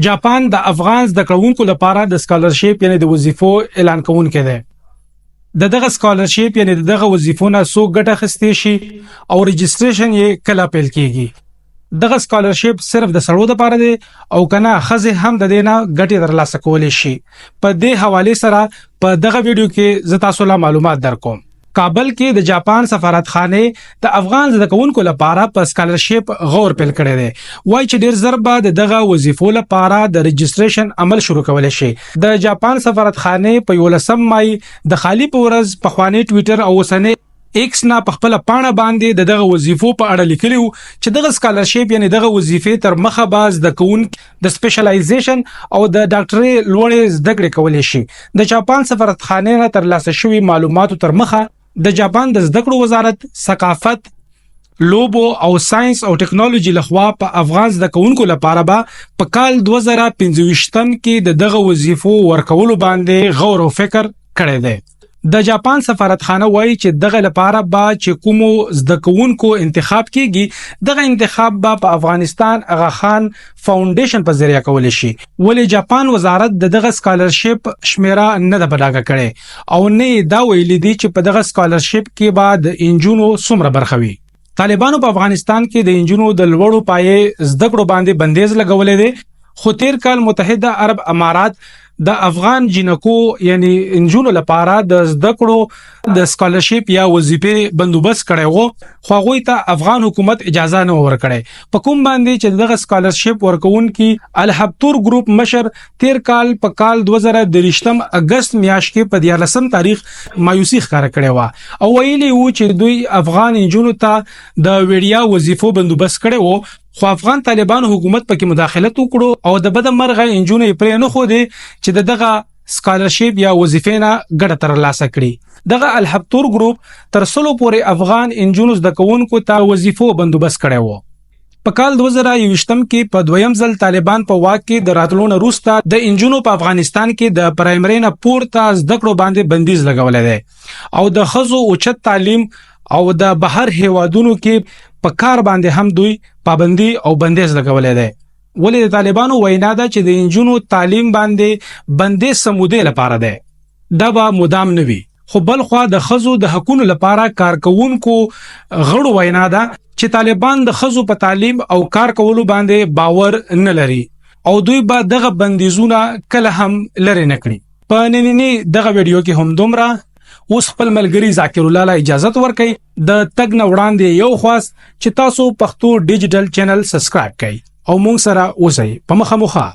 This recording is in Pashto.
جاپان د افغان زده کوونکو لپاره د سکالرشپ یعنی د وظیفو اعلان کوونکی دی. دغه سکالرشپ یعنی دغه وظیفونه سو ګټه خستې شي او رجسټریشن یې کله پیل کیږي. دغه سکالرشپ صرف د سړو لپاره دی او کنه خزه هم د دینه ګټه ترلاسه کولای شي. په دې حواله سره په دغه ویډیو کې زه تاسو ته معلومات درکوم. کابل کې د جاپان سفارتخانه د افغان زده کوونکو لپاره په سکالرشپ غور پیل کړی دی. وایي چې ډیر زر به دغه وظیفو لپاره د رجسټریشن عمل شروع کولای شي. د جاپان سفارتخانه په 11 مای د خالی په ورځ په خواني ټوئیټر او وسنه ایکس نه په خپل پاڼه باندې دغه وظیفو په اړه لیکلیو چې دغه سکالرشپ یعنی دغه وظیفې تر مخه باز د کون د سپیشلایزیشن او د ډاکټري لوړې زده کړې کولای شي. د جاپان سفارتخانه نه ترلاسه شوی معلوماتو تر مخه د جاپان د زده کړو وزارت ثقافت لوبو او ساينس او ټکنالوژي لخوا په افغان زده کوونکو لپاره به په کال 2025 کې دغه وظیفو ورکولو باندې غور او فکر کړی دی. د جاپان سفارتخانه وایي چې دغه لپاره به چې کومو زده کوونکو انتخاب کیږي دغه انتخاب به په افغانستان اغا خان فاونډیشن په ذریعہ کول شي. ولې جاپان وزارت دغه سکالرشپ شمیره نه د بډاګه کړي او نه دا ویلي دي چې په دغه سکالرشپ کې به د انجونو څومره برخه وي. طالبانو په افغانستان کې د انجونو د لوړو پایې زده کړو باندې بندیز لګولې دي خو تیر کال متحده عرب امارات د افغان جنکو یعنی انجونو لپاره د زده کړو د سکالرشپ یا وظیفې بندوبست کړی وو خو هغه ته افغان حکومت اجازه نه ورکړي. په کوم باندې چې دغه سکالرشپ ورکون کی الحبتور ګروپ مشر تیر کال په کال 2023 اگست میاشت کې په 14 تاریخ مایوسی ښکار کړی و او ویلي وو چې دوی افغان انجونو ته د ویډیا وظیفو بندوبست کړي وو خو افغان طالبانو حکومت پکې مداخلت وکړو او د بده مرغه انجونو پرې نه خو دي چې دغه سکالرشپ یا وظیفې نه ګټه ترلاسه کړي. دغه الحبتور ګروپ تر څلو پورې افغان انجونو زده کوونکو ته وظیفو بندوبست کړي وو. په کال 2020 کې په دویم ځل طالبان په واک کې د راتلون روسته د انجونو په افغانستان کې د پرایمري نه پورته زده کړو باندې بندیز لګولې ده او د خزو اوچت تعلیم او د بهر هیوادونو کې په کار باندې هم دوی پابندي او بندیز لګولې ده. ولې د طالبانو وینا ده چې د انجونو تعلیم باندې بندیز سموده لپاره ده دا به مدام نه وي خو بل خو د خزو د حقوقو لپاره کارکونکو غړو وینا ده چې طالبان د خزو په تعلیم او کار کولو باندې باور نه لري او دوی به دغه بندیزونه کله هم لری نه کړي. په نننی دغه ویډیو کې هم دومره. اوس خپل ملګری ذاکر الله له اجازه ورکړي د تګ نه وړاندې یو خاص چې تاسو پښتو ډیجیټل چینل سبسکرایب کړئ او موږ سره اوسئ په مخه.